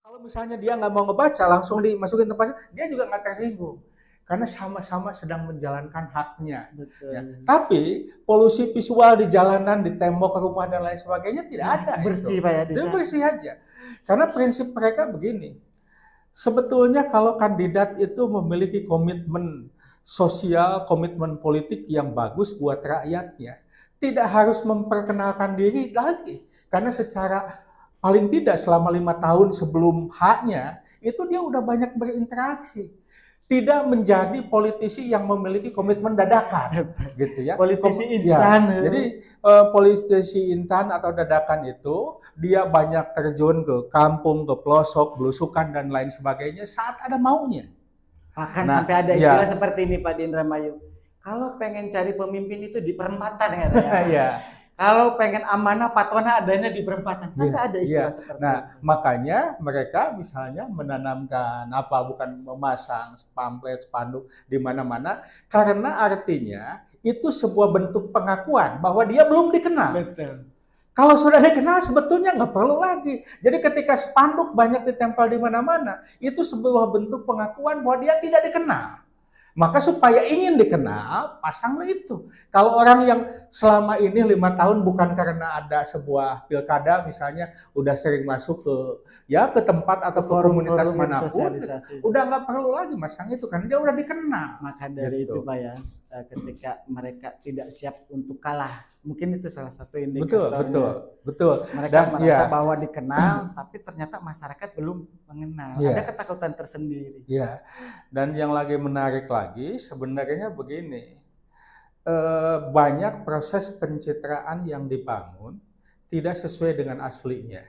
Kalau misalnya dia nggak mau ngebaca, langsung dimasukin tempatnya, dia juga nggak tersinggung. Karena sama-sama sedang menjalankan haknya. Ya. Betul. Tapi polusi visual di jalanan, di tembok rumah dan lain sebagainya tidak Nah, ada bersih itu. Pak ya di Itu sana. bersih aja. Karena prinsip mereka begini, sebetulnya kalau kandidat itu memiliki komitmen sosial, komitmen politik yang bagus buat rakyatnya, tidak harus memperkenalkan diri lagi. Karena secara paling tidak selama 5 tahun sebelum haknya, itu dia udah banyak berinteraksi. Tidak menjadi politisi yang memiliki komitmen dadakan, gitu ya. Politisi Ya, instan. jadi politisi instan atau dadakan itu dia banyak terjun ke kampung, ke pelosok, belusukan dan lain sebagainya saat ada maunya. Bahkan sampai Nah, ada istilah ya, seperti ini Pak di Indramayu. Kalau pengen cari pemimpin itu di perempatan katanya. ya, Kalau pengen amanah patona adanya di perempatan. iya, Sampai ada iya. istilah seperti Nah, itu. makanya mereka misalnya menanamkan apa bukan memasang pamflet, spanduk di mana-mana karena artinya itu sebuah bentuk pengakuan bahwa dia belum dikenal. Betul. Kalau sudah dikenal sebetulnya nggak perlu lagi. Jadi ketika spanduk banyak ditempel di mana-mana, itu sebuah bentuk pengakuan bahwa dia tidak dikenal. Maka supaya ingin dikenal, pasanglah itu. Kalau orang yang selama ini 5 tahun bukan karena ada sebuah pilkada misalnya, udah sering masuk ke ya ke tempat Ke atau ke komunitas forum-forum manapun, sosialisasi. udah nggak perlu lagi masang itu karena dia udah dikenal. Maka dari Gitu. itu Pak ya, ketika mereka tidak siap untuk kalah, mungkin itu salah satu Betul, indikatornya. betul. Mereka Dan merasa ya, bahwa dikenal, tapi ternyata masyarakat belum mengenal. ya. Ada ketakutan tersendiri. Ya, dan yang lagi menarik lagi sebenarnya begini, banyak proses pencitraan yang dibangun tidak sesuai dengan aslinya.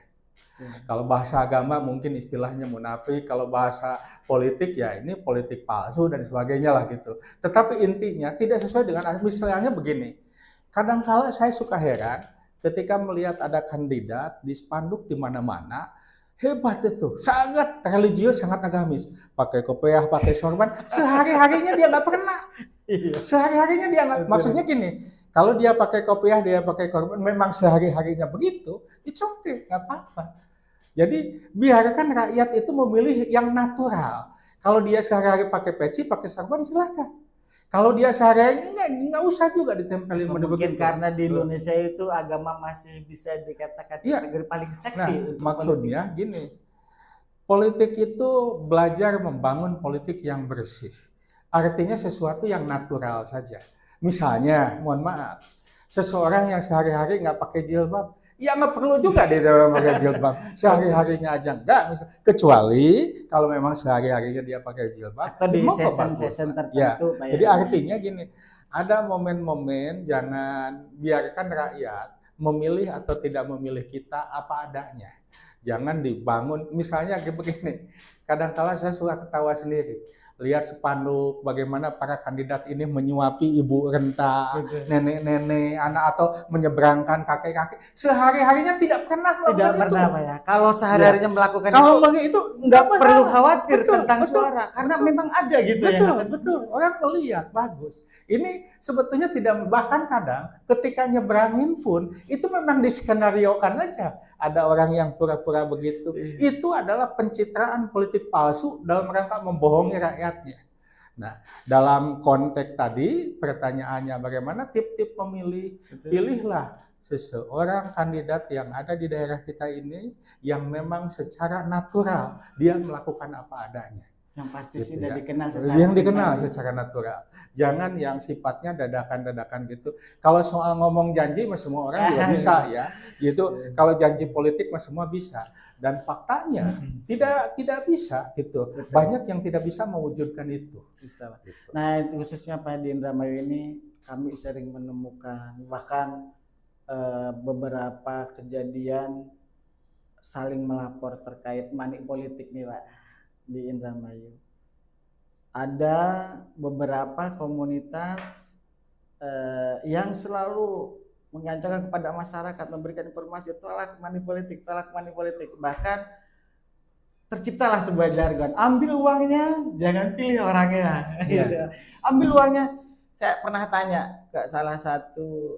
Kalau bahasa agama mungkin istilahnya munafik, kalau bahasa politik ya ini politik palsu dan sebagainya lah gitu. Tetapi intinya tidak sesuai dengan misalnya begini. Kadangkala saya suka heran ketika melihat ada kandidat di spanduk di mana-mana, hebat itu, sangat religius, sangat agamis, pakai kopiah, pakai sorban, sehari-harinya dia nggak pernah. Iya. Sehari-harinya dia nggak, maksudnya gini, kalau dia pakai kopiah, dia pakai korban, memang sehari-harinya begitu, it's okay, nggak apa-apa. Jadi biarkan rakyat itu memilih yang natural. Kalau dia sehari-hari pakai peci, pakai sorban, silakan. Kalau dia sehari-hari nggak usah juga ditempelin Mungkin begitu. karena di Indonesia itu agama masih bisa dikatakan Iya. kategori paling Nah, seksi untuk maksudnya gini, politik itu belajar membangun politik yang bersih. Artinya sesuatu yang natural saja. Misalnya, mohon maaf, seseorang yang sehari-hari nggak pakai jilbab, ya nggak perlu juga dia pakai jilbab. Sehari-harinya aja enggak, kecuali kalau memang sehari-harinya dia pakai jilbab, atau di ya monggo bagus, session-session Pak. Ya, tertentu Pak ya. jadi artinya gini, ada momen-momen jangan biarkan rakyat memilih atau tidak memilih kita apa adanya. Jangan dibangun, misalnya kayak begini, kadang-kala saya suka ketawa sendiri. Lihat spanduk bagaimana para kandidat ini menyuapi ibu renta, Betul. nenek-nenek, anak atau menyeberangkan kakek-kakek. Sehari-harinya tidak pernah Tidak melakukan itu. pernah Pak ya. Kalau sehari-harinya melakukan Kalau itu bagi itu nggak masalah. perlu khawatir Betul, tentang betul, suara karena betul. memang ada gitu ya. Betul, betul. Orang melihat bagus. Ini sebetulnya tidak, bahkan kadang ketika nyebrangin pun itu memang diskenariokan aja. Ada orang yang pura-pura begitu. Itu adalah pencitraan politik palsu dalam rangka membohongi rakyatnya. Nah, dalam konteks tadi pertanyaannya bagaimana tip-tip memilih? Pilihlah seseorang kandidat yang ada di daerah kita ini yang memang secara natural dia melakukan apa adanya. Yang pasti Gitu sudah ya. dikenal secara Yang dikenal pribadi. secara natural. Jangan yang sifatnya dadakan-dadakan gitu. Kalau soal ngomong janji mah semua orang juga bisa ya. Gitu. Kalau janji politik mah semua bisa. Dan faktanya tidak bisa gitu. Betul. Banyak yang tidak bisa mewujudkan itu. Susah, Pak. Gitu. Nah, khususnya Pak di Indramayu ini kami sering menemukan bahkan beberapa kejadian saling melapor terkait money politik nih Pak di Indramayu. Ada beberapa komunitas yang selalu mengancamkan kepada masyarakat, memberikan informasi tolak money politik, tolak money politik. Bahkan terciptalah sebuah jargon, ambil uangnya, jangan pilih orangnya. Iya. Ambil uangnya. Saya pernah tanya ke salah satu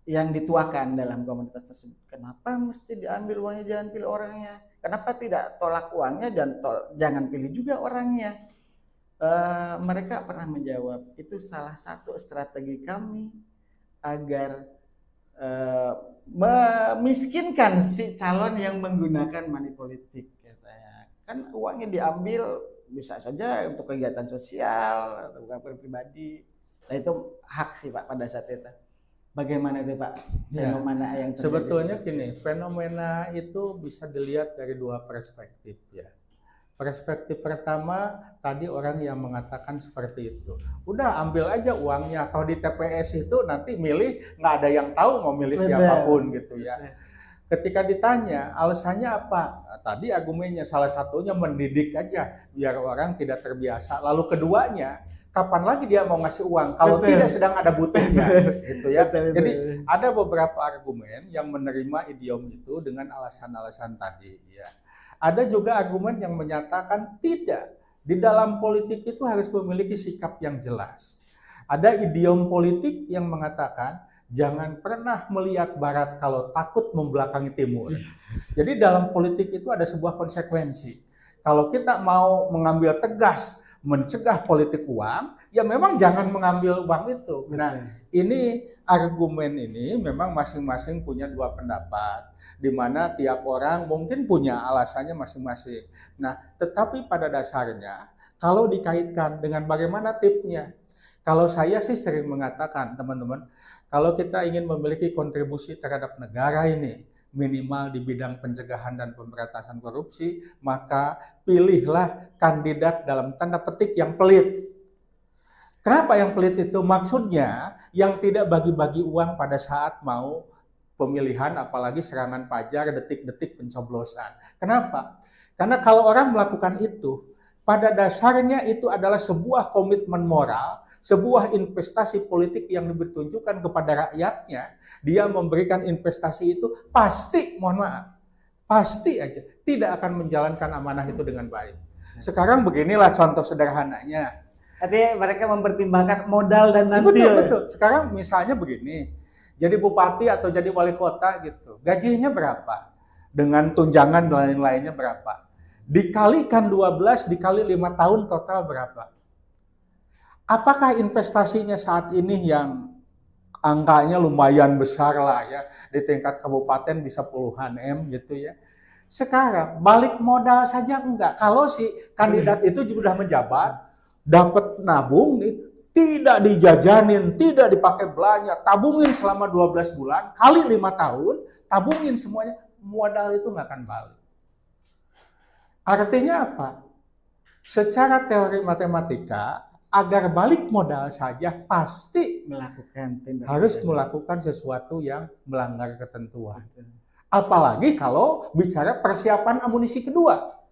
yang dituakan dalam komunitas tersebut, kenapa mesti diambil uangnya, jangan pilih orangnya? Kenapa tidak tolak uangnya dan jangan pilih juga orangnya? Mereka pernah menjawab, itu salah satu strategi kami agar memiskinkan si calon yang menggunakan money politik, katanya. Kan uangnya diambil bisa saja untuk kegiatan sosial atau pribadi. Nah itu hak sih Pak pada saat itu. Bagaimana itu Pak fenomena yang terjadi? Sebetulnya gini, fenomena itu bisa dilihat dari dua perspektif ya. Perspektif pertama tadi orang yang mengatakan seperti itu, udah ambil aja uangnya, atau di TPS itu nanti milih nggak ada yang tahu mau milih siapapun gitu ya. Ketika ditanya alasannya apa, nah, tadi argumennya salah satunya mendidik aja biar orang tidak terbiasa. Lalu keduanya, kapan lagi dia mau ngasih uang kalau tidak sedang ada butuhnya, gitu ya. Jadi ada beberapa argumen yang menerima idiom itu dengan alasan-alasan tadi ya. Ada juga argumen yang menyatakan tidak, di dalam politik itu harus memiliki sikap yang jelas. Ada idiom politik yang mengatakan jangan pernah melihat barat kalau takut membelakangi timur. Jadi dalam politik itu ada sebuah konsekuensi. Kalau kita mau mengambil tegas mencegah politik uang, ya memang jangan mengambil uang itu. Nah, ini argumen ini memang masing-masing punya dua pendapat, di mana tiap orang mungkin punya alasannya masing-masing. Nah, tetapi pada dasarnya, kalau dikaitkan dengan bagaimana tipnya, kalau saya sih sering mengatakan, teman-teman, kalau kita ingin memiliki kontribusi terhadap negara ini, minimal di bidang pencegahan dan pemberantasan korupsi, maka pilihlah kandidat dalam tanda petik yang pelit. Kenapa yang pelit itu? Maksudnya yang tidak bagi-bagi uang pada saat mau pemilihan, apalagi serangan pajar, detik-detik pencoblosan. Kenapa? Karena kalau orang melakukan itu, pada dasarnya itu adalah sebuah komitmen moral, sebuah investasi politik yang ditunjukkan kepada rakyatnya. Dia memberikan investasi itu pasti, mohon maaf, pasti aja tidak akan menjalankan amanah itu dengan baik. Sekarang beginilah contoh sederhananya. Artinya mereka mempertimbangkan modal dan nanti. Betul, betul. Sekarang misalnya begini, jadi bupati atau jadi wali kota gitu, gajinya berapa? Dengan tunjangan dan lain-lainnya berapa? Dikalikan 12, dikali 5 tahun total berapa? Apakah investasinya saat ini yang angkanya lumayan besar lah ya, di tingkat kabupaten bisa puluhan M gitu ya. Sekarang balik modal saja enggak. Kalau si kandidat itu sudah menjabat, dapat nabung nih, tidak dijajanin, tidak dipakai belanja, tabungin selama 12 bulan, kali 5 tahun, tabungin semuanya, modal itu nggak akan balik. Artinya apa? Secara teori matematika, agar balik modal saja pasti harus melakukan sesuatu yang melanggar ketentuan. Apalagi kalau bicara persiapan amunisi kedua.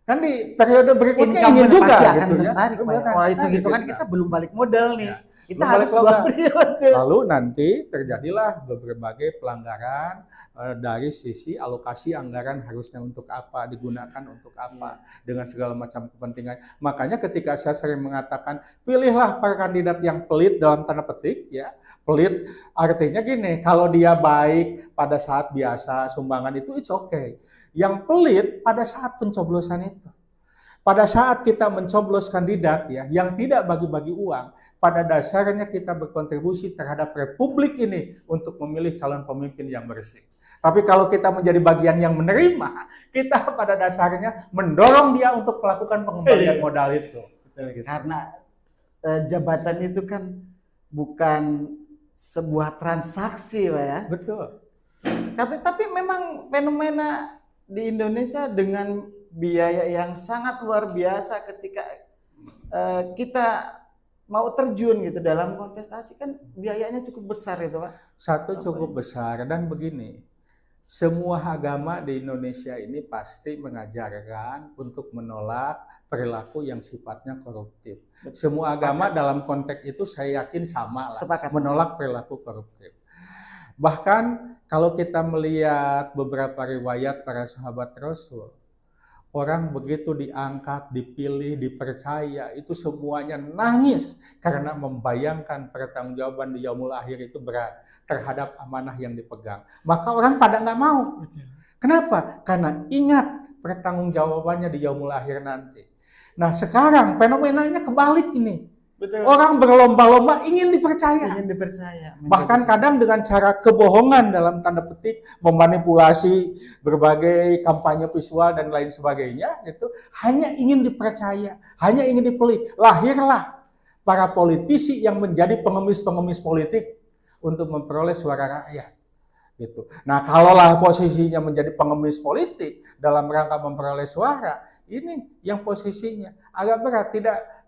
Kan di periode berikutnya ingin juga pasti akan gitu ya. Tertarik, itu kan kita belum balik modal nih. Ya. Kita harus lalu nanti terjadilah berbagai pelanggaran dari sisi alokasi anggaran harusnya untuk apa, digunakan untuk apa, dengan segala macam kepentingan. Makanya ketika saya sering mengatakan pilihlah para kandidat yang pelit dalam tanda petik ya. Pelit artinya gini, kalau dia baik pada saat biasa sumbangan itu it's okay. Yang pelit pada saat pencoblosan itu. Pada saat kita mencoblos kandidat ya yang tidak bagi-bagi uang, pada dasarnya kita berkontribusi terhadap republik ini untuk memilih calon pemimpin yang bersih. Tapi kalau kita menjadi bagian yang menerima, kita pada dasarnya mendorong dia untuk melakukan pengembalian modal itu. Karena jabatan itu kan bukan sebuah transaksi, Pak ya. Betul. Tapi memang fenomena di Indonesia dengan biaya yang sangat luar biasa ketika kita mau terjun gitu dalam kontestasi, kan biayanya cukup besar itu Pak. Satu cukup besar, dan begini, semua agama di Indonesia ini pasti mengajarkan untuk menolak perilaku yang sifatnya koruptif. Semua agama dalam konteks itu saya yakin sama lah, menolak perilaku koruptif. Bahkan kalau kita melihat beberapa riwayat para sahabat Rasul, orang begitu diangkat, dipilih, dipercaya, itu semuanya nangis karena membayangkan pertanggungjawaban di yaumul akhir itu berat terhadap amanah yang dipegang. Maka orang pada nggak mau. Kenapa? Karena ingat pertanggungjawabannya di yaumul akhir nanti. Nah, sekarang fenomenanya kebalik ini. Betul. Orang berlomba-lomba ingin dipercaya. Ingin dipercaya. Bahkan kadang dengan cara kebohongan dalam tanda petik, memanipulasi berbagai kampanye visual dan lain sebagainya, itu hanya ingin dipercaya, hanya ingin dipilih. Lahirlah para politisi yang menjadi pengemis-pengemis politik untuk memperoleh suara rakyat. Gitu. Nah, kalaulah posisinya menjadi pengemis politik dalam rangka memperoleh suara, ini yang posisinya agak berat,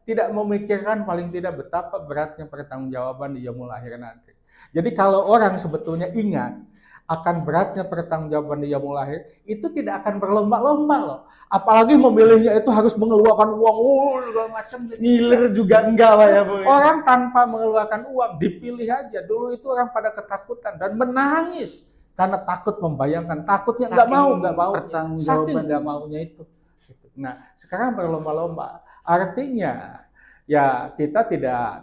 tidak memikirkan paling tidak betapa beratnya pertanggungjawaban di yaumul akhir nanti. Jadi kalau orang sebetulnya ingat akan beratnya pertanggungjawaban di yaumul akhir, itu tidak akan berlomba-lomba loh. Apalagi memilihnya itu harus mengeluarkan uang, segala macam. Ngiler juga enggak Pak ya Bu. Orang tanpa mengeluarkan uang dipilih aja. Dulu itu orang pada ketakutan dan menangis karena takut membayangkan, takutnya nggak mau, saking nggak maunya itu. Nah, sekarang berlomba-lomba. Artinya ya kita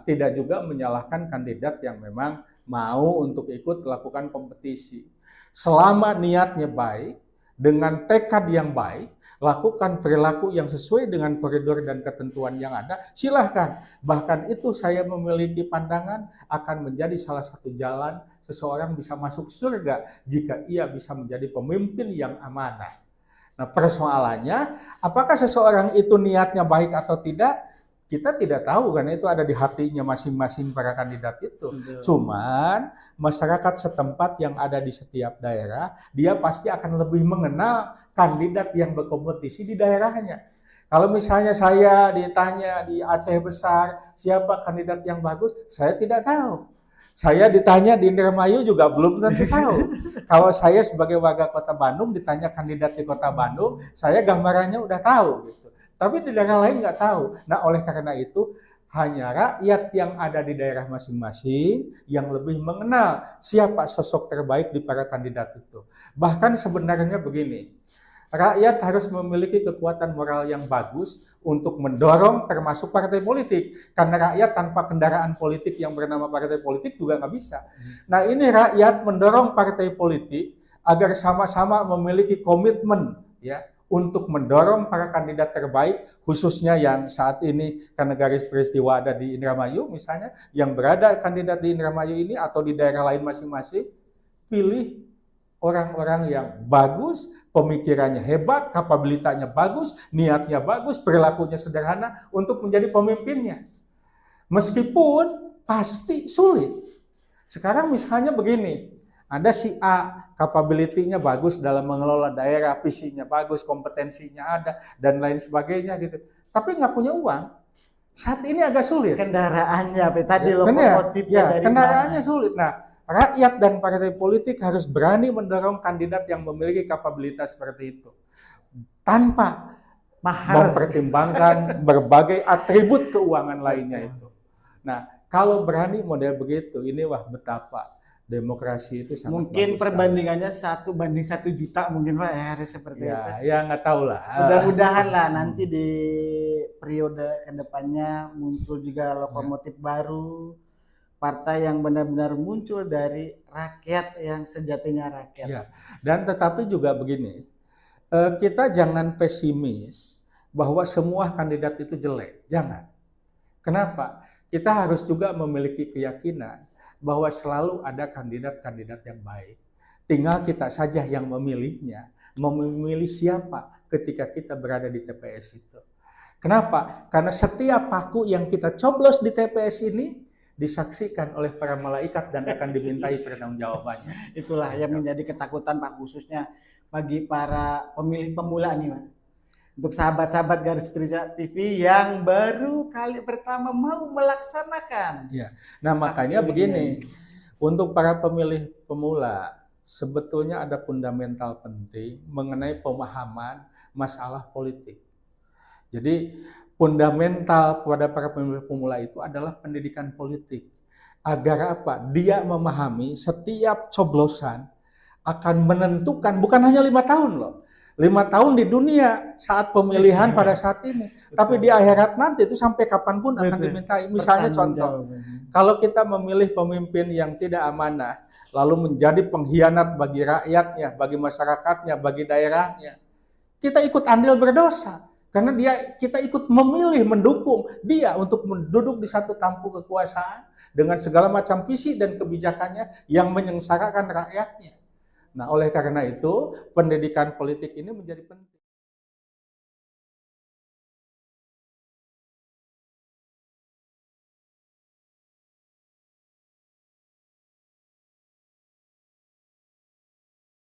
tidak juga menyalahkan kandidat yang memang mau untuk ikut melakukan kompetisi. Selama niatnya baik, dengan tekad yang baik, lakukan perilaku yang sesuai dengan koridor dan ketentuan yang ada, silahkan. Bahkan itu saya memiliki pandangan akan menjadi salah satu jalan seseorang bisa masuk surga jika ia bisa menjadi pemimpin yang amanah. Nah, persoalannya, apakah seseorang itu niatnya baik atau tidak? Kita tidak tahu, karena itu ada di hatinya masing-masing para kandidat itu. Betul. Cuman masyarakat setempat yang ada di setiap daerah, dia pasti akan lebih mengenal kandidat yang berkompetisi di daerahnya. Kalau misalnya saya ditanya di Aceh Besar, siapa kandidat yang bagus, saya tidak tahu. Saya ditanya di Indramayu juga belum tentu tahu. Kalau saya sebagai warga Kota Bandung ditanya kandidat di Kota Bandung, saya gambarannya udah tahu gitu. Tapi di daerah lain nggak tahu. Nah, oleh karena itu hanya rakyat yang ada di daerah masing-masing yang lebih mengenal siapa sosok terbaik di para kandidat itu. Bahkan sebenarnya begini, rakyat harus memiliki kekuatan moral yang bagus untuk mendorong termasuk partai politik. Karena rakyat tanpa kendaraan politik yang bernama partai politik juga nggak bisa. Nah, ini rakyat mendorong partai politik agar sama-sama memiliki komitmen ya untuk mendorong para kandidat terbaik, khususnya yang saat ini karena garis peristiwa ada di Indramayu misalnya, yang berada kandidat di Indramayu ini atau di daerah lain masing-masing, pilih orang-orang yang bagus, pemikirannya hebat, kapabilitasnya bagus, niatnya bagus, perilakunya sederhana untuk menjadi pemimpinnya. Meskipun pasti sulit. Sekarang misalnya begini, ada si A, capability-nya bagus dalam mengelola daerah, visinya bagus, kompetensinya ada, dan lain sebagainya gitu. Tapi nggak punya uang. Saat ini agak sulit. Kendaraannya, tadi lokomotifnya dari kendaraannya mana? Sulit. Nah, rakyat dan partai politik harus berani mendorong kandidat yang memiliki kapabilitas seperti itu. Tanpa mempertimbangkan berbagai atribut keuangan lainnya itu. Nah, kalau berani model begitu, ini wah betapa demokrasi itu sangat mungkin perbandingannya 1:1 juta mungkin Pak ya, harus seperti ya, itu. Ya nggak tahu lah. Mudah-mudahan lah nanti di periode kedepannya muncul juga lokomotif baru, partai yang benar-benar muncul dari rakyat yang sejatinya rakyat. Ya. Dan tetapi juga begini, kita jangan pesimis bahwa semua kandidat itu jelek, jangan. Kenapa? Kita harus juga memiliki keyakinan bahwa selalu ada kandidat-kandidat yang baik. Tinggal kita saja yang memilihnya, memilih siapa ketika kita berada di TPS itu. Kenapa? Karena setiap paku yang kita coblos di TPS ini disaksikan oleh para malaikat dan akan dimintai pertanggungjawabannya. Itulah yang menjadi ketakutan Pak, khususnya bagi para pemilih pemula nih Pak. Untuk sahabat-sahabat Garis Peristiwa TV yang baru kali pertama mau melaksanakan. Ya. Nah, makanya begini, untuk para pemilih pemula, sebetulnya ada fundamental penting mengenai pemahaman masalah politik. Jadi, fundamental kepada para pemilih pemula itu adalah pendidikan politik. Agar apa? Dia memahami setiap coblosan akan menentukan, bukan hanya 5 tahun loh. 5 tahun di dunia saat pemilihan pada saat ini. Betul. Tapi di akhirat nanti itu sampai kapanpun akan dimintai. Misalnya contoh, kalau kita memilih pemimpin yang tidak amanah, lalu menjadi pengkhianat bagi rakyatnya, bagi masyarakatnya, bagi daerahnya, kita ikut andil berdosa. Karena kita ikut memilih, mendukung dia untuk duduk di satu tampuk kekuasaan dengan segala macam visi dan kebijakannya yang menyengsarakan rakyatnya. Nah, oleh karena itu, pendidikan politik ini menjadi penting.